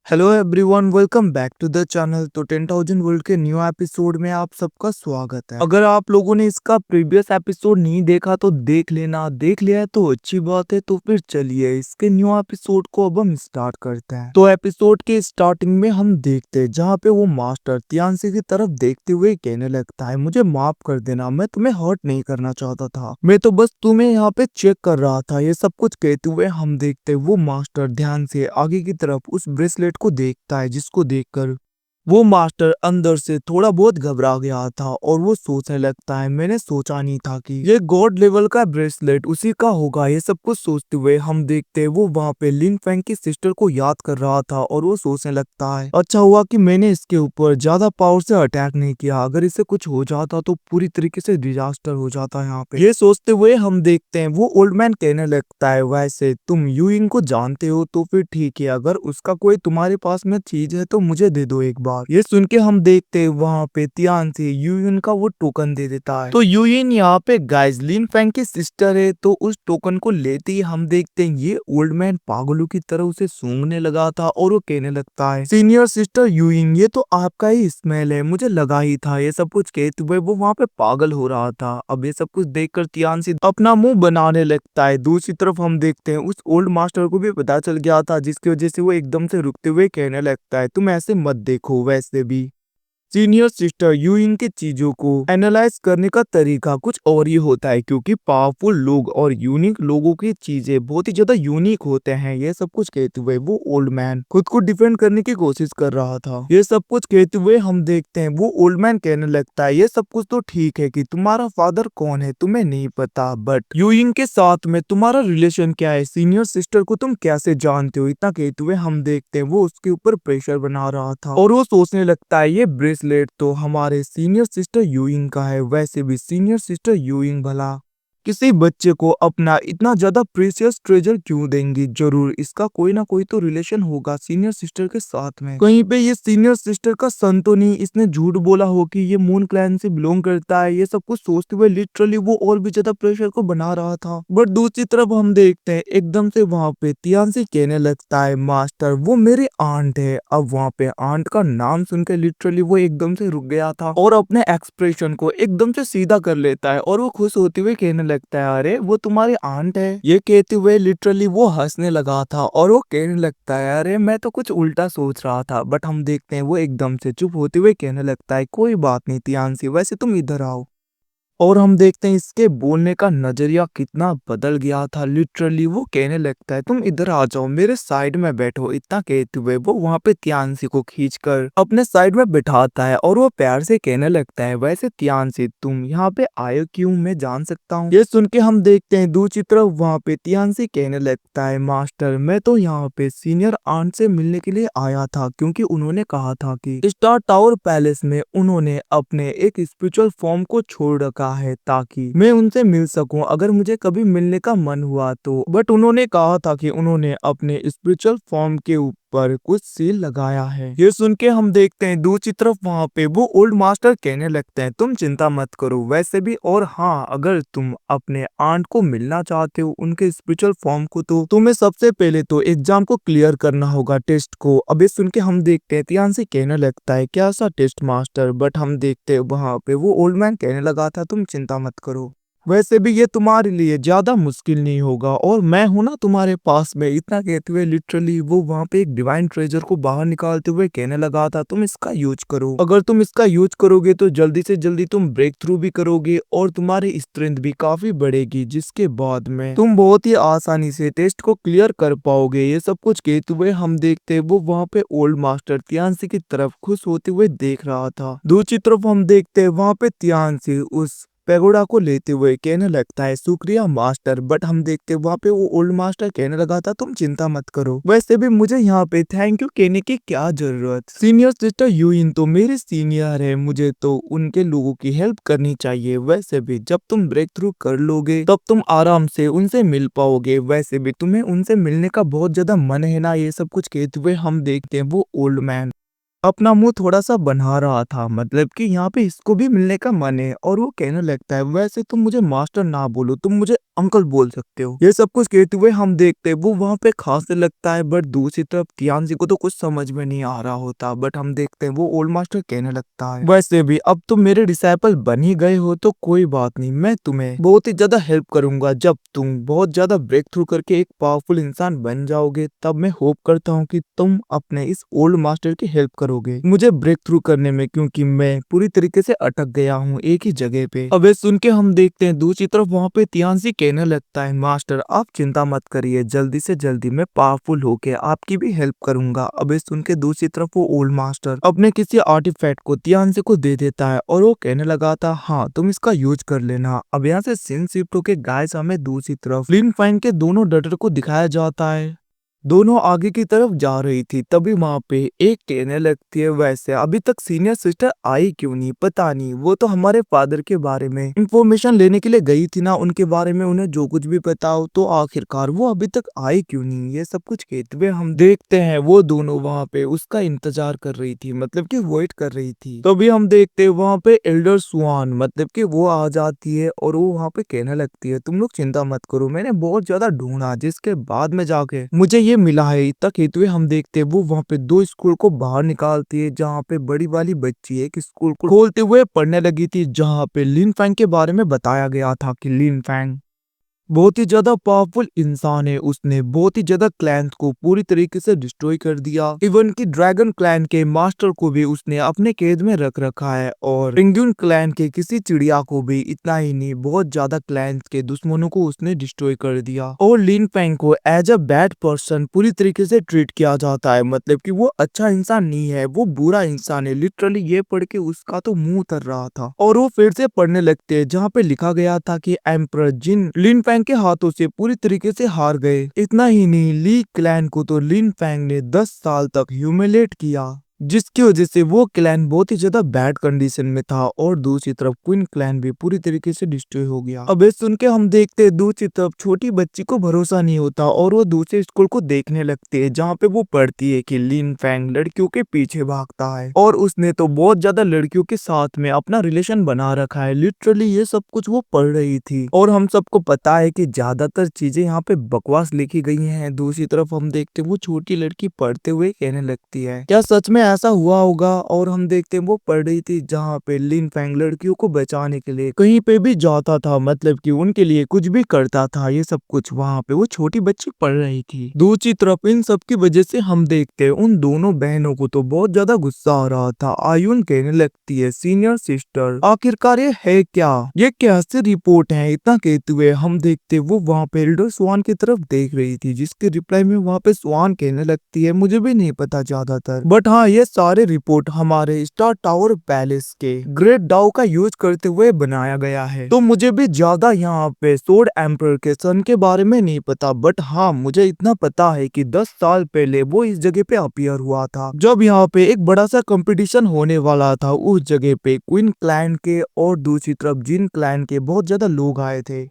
Hello everyone, welcome back to the channel. तो 10,000 world के new episode में आप सबका स्वागत है। अगर आप लोगों ने इसका प्रीवियस एपिसोड नहीं देखा तो देख लेना, देख लिया है तो अच्छी बात है। तो फिर चलिए इसके न्यू एपिसोड को अब हम स्टार्ट करते हैं। तो एपिसोड के स्टार्टिंग में हम देखते हैं जहाँ पे वो मास्टर तियानसी की तरफ देखते हुए कहने लगता है, मुझे माफ कर देना, मैं तुम्हें हर्ट नहीं करना चाहता था, मैं तो बस तुम्हें यहाँ पे चेक कर रहा था। ये सब कुछ कहते हुए हम देखते हैं वो मास्टर ध्यान से आगे की तरफ उस ब्रेसलेट को देखता है, जिसको देखकर वो मास्टर अंदर से थोड़ा बहुत घबरा गया था और वो सोचने लगता है, मैंने सोचा नहीं था कि ये गॉड लेवल का ब्रेसलेट उसी का होगा। ये सब कुछ सोचते हुए हम देखते हैं वो वहां पे लिन फैंग की सिस्टर को याद कर रहा था और वो सोचने लगता है, अच्छा हुआ कि मैंने इसके ऊपर ज्यादा पावर से अटैक नहीं किया, अगर इसे कुछ हो जाता तो पूरी तरीके से डिजास्टर हो जाता यहाँ पे। ये सोचते हुए हम देखते हैं वो ओल्ड मैन कहने लगता है, वैसे तुम यूइंग को जानते हो तो फिर ठीक है, अगर उसका कोई तुम्हारे पास में चीज है तो मुझे दे दो एक बार। ये सुन के हम देखते हैं वहाँ पे तियान से यूयन का वो टोकन दे देता है। तो यूयन यहाँ पे गाइस लिन फैंग की सिस्टर है, तो उस टोकन को लेते ही हम देखते हैं ये ओल्ड मैन पागलों की तरह उसे सूंघने लगा था और वो कहने लगता है, सीनियर सिस्टर यूयन, ये तो आपका ही स्मेल है, मुझे लगा ही था। ये सब कुछ कहते हुए वो वहाँ पे पागल हो रहा था। अब ये सब कुछ देखकर तियान से अपना मुंह बनाने लगता है। दूसरी तरफ हम देखते हैं उस ओल्ड मास्टर को भी पता चल गया था, जिसकी वजह से वो एकदम से रुकते हुए कहने लगता है, तुम ऐसे मत देखो, वैसे भी सीनियर सिस्टर यूइंग की चीजों को एनालाइज करने का तरीका कुछ और ही होता है, क्योंकि पावरफुल लोग और यूनिक लोगों की चीजें बहुत ही ज्यादा यूनिक होते हैं। ये सब कुछ कहते हुए वो ओल्ड मैन खुद को डिफेंड करने की कोशिश कर रहा था। ये सब कुछ कहते हुए हम देखते हैं वो ओल्ड मैन कहने लगता है, ये सब कुछ तो ठीक है कि तुम्हारा फादर कौन है तुम्हें नहीं पता, बट यूइंग के साथ में तुम्हारा रिलेशन क्या है, सीनियर सिस्टर को तुम कैसे जानते हो। इतना कहते हुए हम देखते हैं वो उसके ऊपर प्रेशर बना रहा था और वो सोचने लगता है, ये ब्रेसलेट तो हमारे सीनियर सिस्टर यूइंग का है, वैसे भी सीनियर सिस्टर यूइंग भला किसी बच्चे को अपना इतना ज्यादा प्रीशियस ट्रेजर क्यों देंगी, जरूर इसका कोई ना कोई तो रिलेशन होगा सीनियर सिस्टर के साथ में। कहीं पे ये सीनियर सिस्टर का सन तो नहीं, इसने झूठ बोला हो कि ये मून क्लैन से बिलोंग करता है। ये सब कुछ सोचते हुए लिटरली वो और भी ज्यादा प्रेशर को बना रहा था। बट दूसरी तरफ हम देखते हैं एकदम से वहां पे तियान से कहने लगता है, मास्टर वो मेरी आंट है। अब वहां पे आंट का नाम सुनकर लिटरली वो एकदम से रुक गया था और अपने एक्सप्रेशन को एकदम से सीधा कर लेता है और वो खुश होते हुए कहने लगता है, अरे वो तुम्हारी आंट है। ये कहते हुए लिटरली वो हंसने लगा था और वो कहने लगता है, अरे मैं तो कुछ उल्टा सोच रहा था। बट हम देखते हैं वो एकदम से चुप होते हुए कहने लगता है, कोई बात नहीं तियानसी, वैसे तुम इधर आओ। और हम देखते हैं इसके बोलने का नजरिया कितना बदल गया था। लिटरली वो कहने लगता है, तुम इधर आ जाओ, मेरे साइड में बैठो। इतना कहते हुए वो वहां पे तियानसी को खींचकर अपने साइड में बिठाता है और वो प्यार से कहने लगता है, वैसे तियानसी तुम यहाँ पे आए क्यों, मैं जान सकता हूँ। ये सुन के हम देखते हैं दूसरी तरफ वहाँ पे तियानसी कहने लगता है, मास्टर मैं तो यहाँ पे सीनियर आंट से मिलने के लिए आया था, क्योंकि उन्होंने कहा था कि स्टार टावर पैलेस में उन्होंने अपने एक स्पिरिचुअल फॉर्म को छोड़ रखा है ताकि मैं उनसे मिल सकूं अगर मुझे कभी मिलने का मन हुआ तो। बट उन्होंने कहा था कि उन्होंने अपने स्पिरिचुअल फॉर्म के ऊपर कुछ सील लगाया है। ये सुन के हम देखते हैं दूसरी तरफ वहाँ पे वो ओल्ड मास्टर कहने लगते हैं, तुम चिंता मत करो, वैसे भी और हाँ, अगर तुम अपने आंट को मिलना चाहते हो उनके स्पिरिचुअल फॉर्म को, तो तुम्हें सबसे पहले तो एग्जाम को क्लियर करना होगा, टेस्ट को। अब ये सुन के हम देखते हैं तियान से कहने लगता है, क्या सा टेस्ट मास्टर। बट हम देखते हैं वहां पे वो ओल्ड मैन कहने लगा था, तुम चिंता मत करो, वैसे भी ये तुम्हारे लिए ज्यादा मुश्किल नहीं होगा और मैं हूं ना तुम्हारे पास में। इतना कहते हुए लिटरली वो वहां पे एक डिवाइन ट्रेजर को बाहर निकालते हुए कहने लगा था, तुम इसका यूज करो, अगर तुम इसका यूज करोगे तो जल्दी से जल्दी तुम ब्रेक थ्रू भी करोगे और तुम्हारी स्ट्रेंथ भी काफी बढ़ेगी, जिसके बाद में तुम बहुत ही आसानी से टेस्ट को क्लियर कर पाओगे। ये सब कुछ कहते हुए हम देखते वो वहाँ पे ओल्ड मास्टर तियानसी की तरफ खुश होते हुए देख रहा था। दूसरी तरफ हम देखते वहाँ पे तियानसी उस पैगोडा को लेते हुए कहने लगता है, शुक्रिया मास्टर। बट हम देखते वहाँ पे वो ओल्ड मास्टर कहने लगा था, तुम चिंता मत करो, वैसे भी मुझे यहाँ पे थैंक यू कहने की क्या जरूरत, सीनियर सिस्टर यूइन तो मेरे सीनियर है, मुझे तो उनके लोगों की हेल्प करनी चाहिए। वैसे भी जब तुम ब्रेक थ्रू कर लोगे तब तुम आराम से उनसे मिल पाओगे, वैसे भी तुम्हें उनसे मिलने का बहुत ज्यादा मन है ना। ये सब कुछ कहते हुए हम देखते हैं वो ओल्ड मैन अपना मुंह थोड़ा सा बना रहा था, मतलब कि यहाँ पे इसको भी मिलने का मन है। और वो कहने लगता है, वैसे तुम मुझे मास्टर ना बोलो, तुम मुझे अंकल बोल सकते हो। ये सब कुछ कहते हुए हम देखते हैं वो वहां पे खांसने लगता है। बट दूसरी तरफ तियानसी को तो कुछ समझ में नहीं आ रहा होता। बट हम देखते हैं वो ओल्ड मास्टर कहने लगता है, वैसे भी अब तुम मेरे डिसाइपल बन ही गए हो तो कोई बात नहीं, मैं तुम्हें बहुत ही ज्यादा हेल्प करूंगा। जब तुम बहुत ज्यादा ब्रेक थ्रू करके एक पावरफुल इंसान बन जाओगे, तब मैं होप करता हूँ कि तुम अपने इस ओल्ड मास्टर की हेल्प करोगे मुझे ब्रेक थ्रू करने में, क्योंकि मैं पूरी तरीके से अटक गया हूँ एक ही जगह पे। अब ये सुन के हम देखते हैं दूसरी तरफ वहाँ पे तियानसी कहने लगता है, मास्टर आप चिंता मत करिए, जल्दी से जल्दी मैं पावरफुल होके आपकी भी हेल्प करूंगा। अब ये सुन के दूसरी तरफ वो ओल्ड मास्टर अपने किसी आर्टिफैक्ट को तियानसी को दे देता है और वो कहने लगा था, हाँ तुम इसका यूज कर लेना। अब यहाँ से सीन शिफ्ट होके गाइस हमें दूसरी तरफ लिन फाइन के दोनों डटर को दिखाया जाता है। दोनों आगे की तरफ जा रही थी, तभी वहां पे एक कहने लगती है, वैसे अभी तक सीनियर सिस्टर आई क्यों नहीं, पता नहीं, वो तो हमारे फादर के बारे में इंफॉर्मेशन लेने के लिए गई थी ना, उनके बारे में उन्हें जो कुछ भी पता हो, तो आखिरकार वो अभी तक आई क्यों नहीं। ये सब कुछ कहते हुए हम देखते हैं वो दोनों वहां पे उसका इंतजार कर रही थी, मतलब कि वेट कर रही थी। तभी हम देखते हैं वहां पे एल्डर स्वान, मतलब कि वो आ जाती है और वो वहां पे कहने लगती है, तुम लोग चिंता मत करो, मैंने बहुत ज्यादा ढूंढा, जिसके बाद में जाके मुझे ये मिला है। इतना कहते हुए हम देखते हैं वो वहां पे दो स्कूल को बाहर निकालती है, जहाँ पे बड़ी वाली बच्ची एक स्कूल को खोलते हुए पढ़ने लगी थी, जहाँ पे लिन फैंग के बारे में बताया गया था कि लिन फैंग बहुत ही ज्यादा पावरफुल इंसान है। उसने बहुत ही ज्यादा क्लैन को पूरी तरीके से डिस्ट्रॉय कर दिया। इवन की ड्रैगन क्लैन के मास्टर को भी उसने अपने कैद में रख रखा है, और पेंगुइन क्लैन के किसी चिड़िया को भी। इतना ही नहीं, बहुत ज्यादा क्लैन के दुश्मनों को उसने डिस्ट्रॉय कर दिया। और लिन फैंग को एज अ बैड पर्सन पूरी तरीके से ट्रीट किया जाता है, मतलब कि वो अच्छा इंसान नहीं है, वो बुरा इंसान है। लिटरली ये पढ़ के उसका तो मुंह उतर रहा था। और वो फिर से पढ़ने लगते हैं, जहाँ पे लिखा गया था कि एम्परर जिन लिन फैंग के हाथों से पूरी तरीके से हार गए। इतना ही नहीं, ली क्लैन को तो लिन फैंग ने 10 साल तक ह्यूमिलेट किया, जिसकी वजह से वो क्लैन बहुत ही ज्यादा बैड कंडीशन में था। और दूसरी तरफ क्वीन क्लैन भी पूरी तरीके से डिस्ट्रॉय हो गया। अब ये सुन के हम देखते हैं दूसरी तरफ छोटी बच्ची को भरोसा नहीं होता, और वो दूसरे स्कूल को देखने लगती है, जहाँ पे वो पढ़ती है कि लिन फैंग लड़कियों के पीछे भागता है, और उसने तो बहुत ज्यादा लड़कियों के साथ में अपना रिलेशन बना रखा है। लिटरली ये सब कुछ वो पढ़ रही थी, और हम सबको पता है कि ज्यादातर चीजें यहाँ पे बकवास लिखी गई हैं। दूसरी तरफ हम देखते हैं वो छोटी लड़की पढ़ते हुए कहने लगती है, क्या सच में ऐसा हुआ होगा। और हम देखते हैं वो पढ़ रही थी, जहाँ पे लिन फैंग लड़कियों को बचाने के लिए कहीं पे भी जाता था, मतलब कि उनके लिए कुछ भी करता था। ये सब कुछ वहाँ पे वो छोटी बच्ची पढ़ रही थी। दूसरी तरफ इन सब की वजह से हम देखते हैं उन दोनों बहनों को तो बहुत ज्यादा गुस्सा आ रहा था। आयुन कहने लगती है, सीनियर सिस्टर आखिरकार ये है क्या, ये कैसे रिपोर्ट है। इतना कहते हुए हम देखते वो वहाँ पे एल्डर स्वान की तरफ देख रही थी, जिसके रिप्लाई में वहाँ पे स्वान कहने लगती है, मुझे भी नहीं पता ज्यादातर, बट हाँ ये सारे रिपोर्ट हमारे स्टार टावर पैलेस के ग्रेट डाउ का यूज करते हुए बनाया गया है। तो मुझे भी ज्यादा यहाँ पे सोर्ड एम्पर के सन के बारे में नहीं पता, बट हाँ मुझे इतना पता है कि 10 साल पहले वो इस जगह पे अपीयर हुआ था, जब यहाँ पे एक बड़ा सा कंपटीशन होने वाला था। उस जगह पे क्वीन क्लैन के और दूसरी तरफ जिन क्लैन के बहुत ज्यादा लोग आए थे।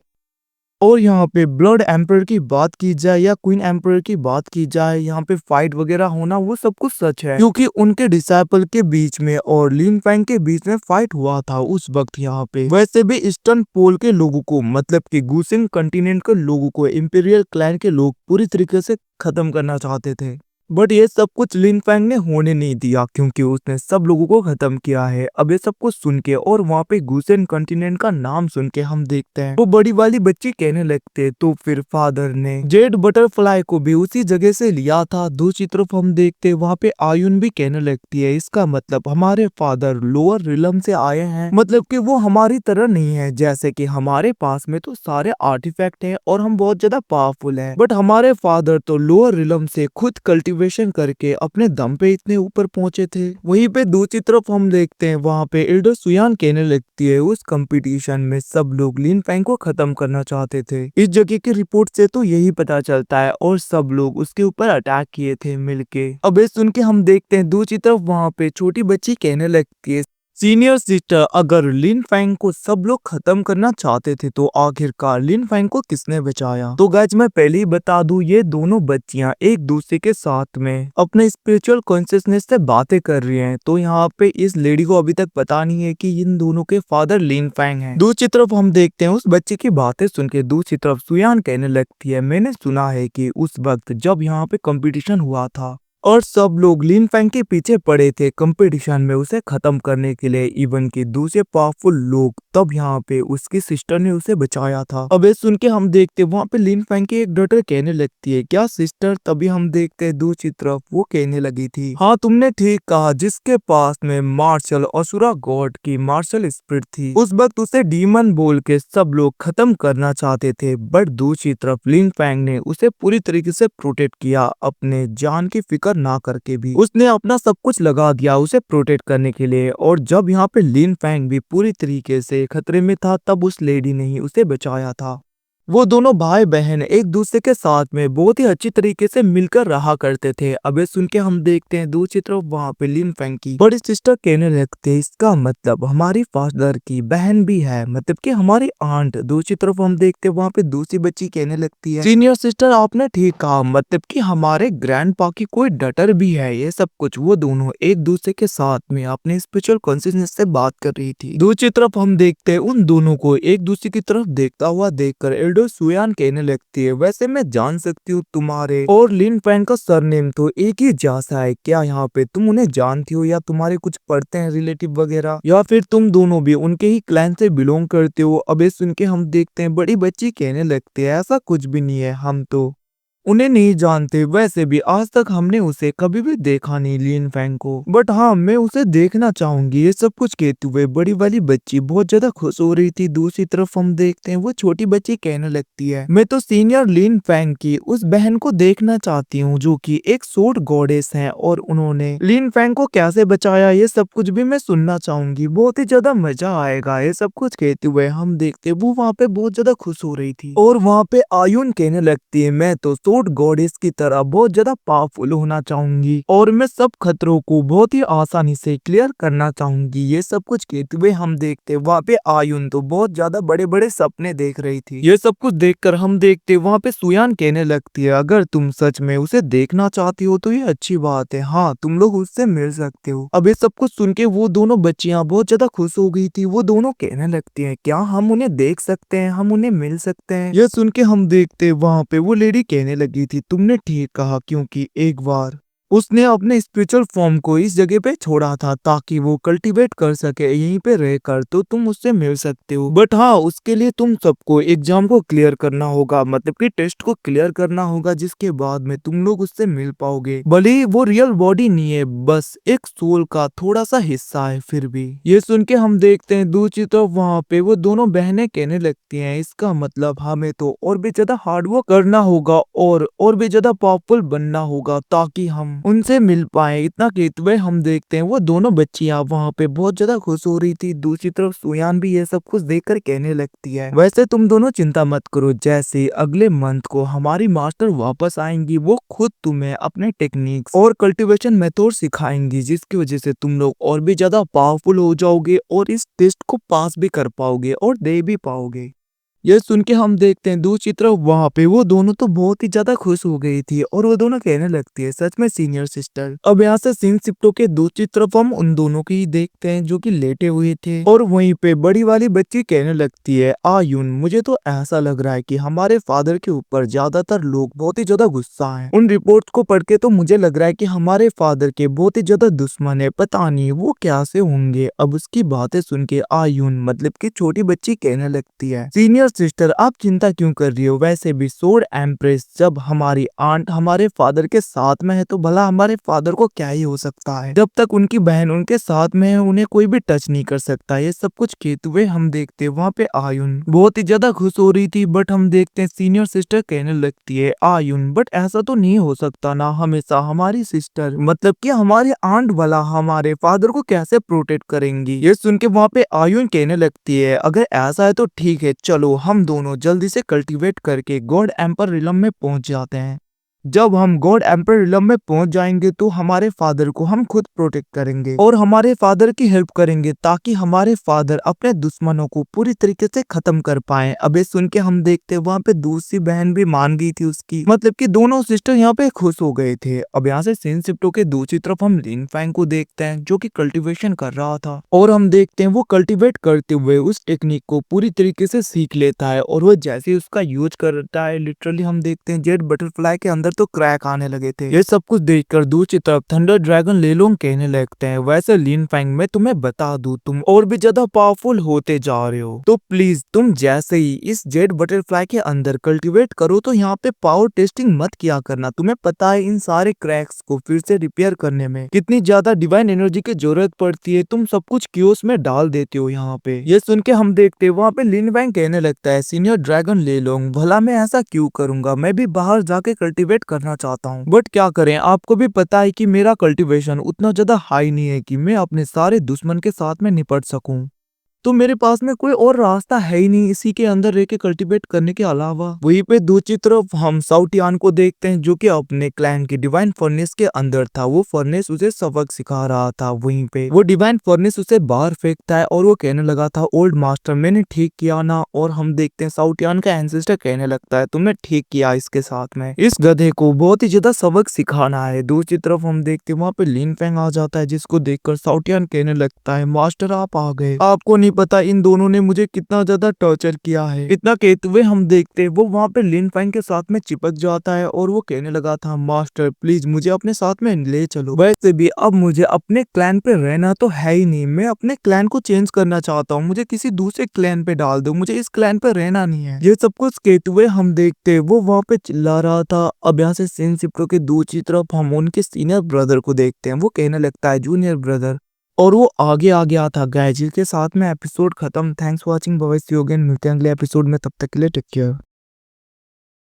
और यहाँ पे ब्लड एम्पर की बात की जाए या क्वीन एम्पर की बात की जाए, यहाँ पे फाइट वगैरह होना वो सब कुछ सच है, क्योंकि उनके डिसाइपल के बीच में और लिन फैंग के बीच में फाइट हुआ था उस वक्त यहाँ पे। वैसे भी ईस्टर्न पोल के लोगों को, मतलब कि गुसिन कंटिनेंट के लोगों को इंपीरियल क्लैन के लोग पूरी तरीके से खत्म करना चाहते थे, बट ये सब कुछ लिन फैंग ने होने नहीं दिया, क्योंकि उसने सब लोगों को खत्म किया है। अब ये सब कुछ सुन के और वहाँ पे गुसेन कॉन्टिनेंट का नाम सुन के हम देखते हैं वो बड़ी वाली बच्ची कहने लगते, तो फिर फादर ने जेड बटरफ्लाई को भी उसी जगह से लिया था। दूसरी तरफ हम देखते वहाँ पे आयुन भी कहने लगती है, इसका मतलब हमारे फादर लोअर रिलम से आए हैं, मतलब कि वो हमारी तरह नहीं है, जैसे कि हमारे पास में तो सारे आर्टिफैक्ट हैं और हम बहुत ज्यादा पावरफुल हैं, बट हमारे फादर तो लोअर रिलम से खुद कल्टिवेशन करके अपने दम पे इतने ऊपर पहुंचे थे। वहीं पे दूसरी तरफ हम देखते हैं वहाँ पे एल्डर सुयान कहने लगती है, उस कंपटीशन में सब लोग लिन फैंग को खत्म करना चाहते थे। इस जगह की रिपोर्ट से तो यही पता चलता है, और सब लोग उसके ऊपर अटैक किए थे मिलके। अब ये सुन के हम देखते हैं दूसरी तरफ वहाँ पे छोटी बच्ची कहने लगती है, सीनियर सिस्टर, अगर लिन फैंग को सब लोग खत्म करना चाहते थे तो आखिरकार लिन फैंग को किसने बचाया? तो गाइस मैं पहले ही बता दूं, ये दोनों बच्चियां एक दूसरे के साथ में अपने स्पिरिचुअल कॉन्शियसनेस से बातें कर रही हैं। तो यहाँ पे इस लेडी को अभी तक पता नहीं है कि इन दोनों के फादर लिन फैंग हैं। दूसरी तरफ हम देखते हैं उस बच्चे की बातें सुन के दूसरी तरफ सुयान कहने लगती है, मैंने सुना है कि उस वक्त जब यहाँ पे कंपटीशन हुआ था और सब लोग लिन फैंग के पीछे पड़े थे कंपटीशन में उसे खत्म करने के लिए, इवन कि दूसरे पावरफुल लोग, तब यहाँ पे उसकी सिस्टर ने उसे बचाया था। अब ये सुन के हम देखते वहाँ पे लिन फैंग की एक डॉटर कहने लगती है, क्या सिस्टर? तभी हम देखते दूसरी तरफ वो कहने लगी थी, हाँ तुमने ठीक कहा, जिसके पास में मार्शल असुरा गॉड की मार्शल स्पिरिट थी, उस वक्त उसे डीमन बोल के सब लोग खत्म करना चाहते थे, बट दूसरी तरफ लिन फैंग ने उसे पूरी तरीके से प्रोटेक्ट किया, अपने जान की फिक्र ना करके भी उसने अपना सब कुछ लगा दिया उसे प्रोटेक्ट करने के लिए। और जब यहाँ पे लिन फैंग भी पूरी तरीके से खतरे में था तब उस लेडी ने ही उसे बचाया था। वो दोनों भाई बहन एक दूसरे के साथ में बहुत ही अच्छी तरीके से मिलकर रहा करते थे। अब ये सुन के हम देखते हैं दूसरी तरफ वहाँ पे लिन फैंग की बड़ी सिस्टर कहने लगते, इसका मतलब हमारी फादर की बहन भी है, मतलब कि हमारी आंट। दूसरी तरफ हम देखते हैं वहाँ पे दूसरी बच्ची कहने लगती है, सीनियर सिस्टर आपने ठीक कहा, मतलब कि हमारे ग्रैंडपा की कोई डटर भी है। ये सब कुछ वो दोनों एक दूसरे के साथ में अपने स्पिरिचुअल कॉन्शियसनेस से बात कर रही थी। दूसरी तरफ हम देखते हैं उन दोनों को एक दूसरे की तरफ देखता हुआ देखकर एल्डर सुयान कहने लगती है, वैसे मैं जान सकती हूँ तुम्हारे और लिन फैंग का सरनेम तो एक ही जैसा है, क्या यहाँ पे तुम उन्हें जानती हो या तुम्हारे कुछ पड़ते हैं रिलेटिव वगैरह, या फिर तुम दोनों भी उनके ही क्लैन से बिलोंग करते हो? अब ये सुन के हम देखते हैं बड़ी बच्ची कहने लगती है, ऐसा कुछ भी नहीं है, हम तो उन्हें नहीं जानते, वैसे भी आज तक हमने उसे कभी भी देखा नहीं लिन फैंग को, बट हाँ मैं उसे देखना चाहूंगी। ये सब कुछ कहते हुए बड़ी वाली बच्ची बहुत ज्यादा खुश हो रही थी। दूसरी तरफ हम देखते हैं वो छोटी बच्ची कहने लगती है, मैं तो सीनियर लिन फैंग की उस बहन को देखना चाहती हूँ जो कि एक सोर्ड गॉडेस है और उन्होंने लिन फैंग को कैसे बचाया, ये सब कुछ भी मैं सुनना चाहूंगी, बहुत ही ज्यादा मजा आएगा। ये सब कुछ कहते हुए हम देखते वो वहाँ पे बहुत ज्यादा खुश हो रही थी। और वहाँ पे आयुन कहने लगती है, मैं तो सोर्ड गॉडेस की तरह बहुत ज्यादा पावरफुल होना चाहूंगी और मैं सब खतरों को बहुत ही आसानी से क्लियर करना चाहूंगी। ये सब कुछ कहते हुए हम देखते वहाँ पे आयुन तो बहुत ज्यादा बड़े बड़े सपने देख रही थी। ये सब कुछ देखकर हम देखते वहाँ पे सुयान कहने लगती है, अगर तुम सच में उसे देखना चाहती हो तो ये अच्छी बात है, हाँ तुम लोग उससे मिल सकते हो। अब ये सब कुछ सुन के वो दोनों बच्चियां बहुत ज्यादा खुश हो गई थी। वो दोनों कहने लगती है, क्या हम उन्हें देख सकते हैं, हम उन्हें मिल सकते हैं? ये सुन के हम देखते वहाँ पे वो लेडी कहने लगी थी, तुमने ठीक कहा, क्योंकि एक बार उसने अपने स्पिरिचुअल फॉर्म को इस जगह पे छोड़ा था ताकि वो कल्टीवेट कर सके यहीं पे रहकर, तो तुम उससे मिल सकते हो, बट हाँ उसके लिए तुम सबको एग्जाम को क्लियर करना होगा, मतलब कि टेस्ट को क्लियर करना होगा, जिसके बाद में तुम लोग उससे मिल पाओगे। भले ही वो रियल बॉडी नहीं है, बस एक सोल का थोड़ा सा हिस्सा है फिर भी। ये सुन के हम देखते हैं दूसरी तरफ वहाँ पे वो दोनों बहनें कहने लगती हैं, इसका मतलब हमें तो और भी ज्यादा हार्डवर्क करना होगा और भी ज्यादा पावरफुल बनना होगा ताकि हम उनसे मिल पाए। इतना कहते हुए हम देखते हैं वो दोनों बच्चियां वहाँ पे बहुत ज्यादा खुश हो रही थी। दूसरी तरफ सुयान भी ये सब कुछ देखकर कहने लगती है, वैसे तुम दोनों चिंता मत करो, जैसे अगले मंथ को हमारी मास्टर वापस आएंगी वो खुद तुम्हें अपने टेक्निक्स और कल्टीवेशन मेथड सिखाएंगी, जिसकी वजह से तुम लोग और भी ज्यादा पावरफुल हो जाओगे और इस टेस्ट को पास भी कर पाओगे और दे भी पाओगे। ये सुन के हम देखते हैं दूसरी तरफ वहाँ पे वो दोनों तो बहुत ही ज्यादा खुश हो गई थी और वो दोनों कहने लगती है, सच में सीनियर सिस्टर। अब यहाँ से सीन शिफ्ट होके दूसरी तरफ हम उन दोनों की देखते हैं जो कि लेटे हुए थे और वहीं पे बड़ी वाली बच्ची कहने लगती है, आयुन मुझे तो ऐसा लग रहा है कि हमारे फादर के ऊपर ज्यादातर लोग बहुत ही ज्यादा गुस्सा है। उन रिपोर्ट को पढ़ के तो मुझे लग रहा है कि हमारे फादर के बहुत ही ज्यादा दुश्मन है, पता नहीं वो कैसे होंगे। अब उसकी बातें सुन के आयुन मतलब की छोटी बच्ची कहने लगती है, सीनियर सिस्टर आप चिंता क्यों कर रही हो, वैसे भी सोर्ड एम्प्रेस जब हमारी आंट हमारे फादर के साथ में है तो भला हमारे फादर को क्या ही हो सकता है, जब तक उनकी बहन उनके साथ में है उन्हें कोई भी टच नहीं कर सकता। ये सब कुछ कहते हुए हम देखते वहाँ पे आयुन बहुत ही ज्यादा खुश हो रही थी, बट हम देखते हैं सीनियर सिस्टर कहने लगती है, आयुन बट ऐसा तो नहीं हो सकता ना, हमेशा हमारी सिस्टर मतलब कि हमारे आंट वाला हमारे फादर को कैसे प्रोटेक्ट करेंगी। ये सुन के वहाँ पे आयुन कहने लगती है, अगर ऐसा है तो ठीक है, चलो हम दोनों जल्दी से कल्टीवेट करके गॉड एम्पर रिलम में पहुंच जाते हैं। जब हम गॉड एम्पर रिलम में पहुंच जाएंगे तो हमारे फादर को हम खुद प्रोटेक्ट करेंगे और हमारे फादर की हेल्प करेंगे ताकि हमारे फादर अपने दुश्मनों को पूरी तरीके से खत्म कर पाए। अबे सुन के हम देखते वहाँ पे दूसरी बहन भी मान गई थी उसकी, मतलब कि दोनों सिस्टर यहाँ पे खुश हो गए थे। अब यहाँ से सीन शिफ्ट होके दूसरी तरफ हम लिन फैंग को देखते हैं जो कि कल्टीवेशन कर रहा था और हम देखते हैं वो कल्टीवेट करते हुए उस टेक्निक को पूरी तरीके से सीख लेता है और वो जैसे ही उसका यूज करता है लिटरली हम देखते हैं जेड बटरफ्लाई के अंदर तो क्रैक आने लगे थे। ये सब कुछ देखकर दूसरी तरफ थंडर ड्रैगन लेलोंग कहने लगते हैं, वैसे लिन फैंग मैं तुम्हें बता दूं तुम और भी ज्यादा पावरफुल होते जा रहे हो, तो प्लीज तुम जैसे ही इस जेड बटरफ्लाई के अंदर कल्टीवेट करो तो यहाँ पे पावर टेस्टिंग मत किया करना। तुम्हें पता है इन सारे क्रैक्स को फिर से रिपेयर करने में कितनी ज्यादा डिवाइन एनर्जी की जरूरत पड़ती है, तुम सब कुछ क्योस में डाल देते हो यहाँ पे। ये सुन के हम देखते वहाँ पे लिन फैंग कहने लगता है, सीनियर ड्रैगन लेलोंग भला मैं ऐसा क्यों करूंगा, मैं भी बाहर जाके कल्टीवेट करना चाहता हूँ, बट क्या करें आपको भी पता है कि मेरा कल्टीवेशन उतना ज्यादा हाई नहीं है कि मैं अपने सारे दुश्मन के साथ में निपट सकूं, तो मेरे पास में कोई और रास्ता है ही नहीं इसी के अंदर रह के कल्टीवेट करने के अलावा। वहीं पे दूसरी तरफ हम साउटियान को देखते हैं जो कि अपने क्लैन की डिवाइन फर्नेस के अंदर था। वो फर्नेस उसे सबक सिखा रहा था। वहीं पे वो डिवाइन फर्नेस उसे बाहर फेंकता है और वो कहने लगा था, ओल्ड मास्टर मैंने ठीक किया ना। और हम देखते हैं साउटियान का एंसेस्टर कहने लगता है, तुमने ठीक किया, इसके साथ में इस गधे को बहुत ही ज्यादा सबक सिखाना है। दूसरी तरफ हम देखते हैं वहाँ पे लिन फैंग आ जाता है जिसको देखकर साउटियान कहने लगता है, मास्टर आप आ गए, आपको नहीं पता इन दोनों ने मुझे कितना ज्यादा टॉर्चर किया है। इतना कहते हुए हम देखते वो वहाँ पे लिन फैंग के साथ में चिपक जाता है और वो कहने लगा था, मास्टर प्लीज मुझे अपने साथ में ले चलो, वैसे भी अब मुझे अपने क्लैन पे रहना तो है ही नहीं, मैं अपने क्लैन को चेंज करना चाहता हूँ, मुझे किसी दूसरे क्लैन पे डाल दो, मुझे इस क्लैन पे रहना नहीं है। ये सब कुछ कहते हुए हम देखते वो वहाँ पे चिल्ला रहा था। अब यहाँ से सीन शिफ्ट के दूसरी तरफ हम उनके सीनियर ब्रदर को देखते हैं, वो कहने लगता है, जूनियर ब्रदर, और वो आगे आ गया था गाइस। जिसके साथ में एपिसोड खत्म। Thanks for watching, bye see you again, मिलते हैं अगले एपिसोड में, तब तक के लिए टेक केयर।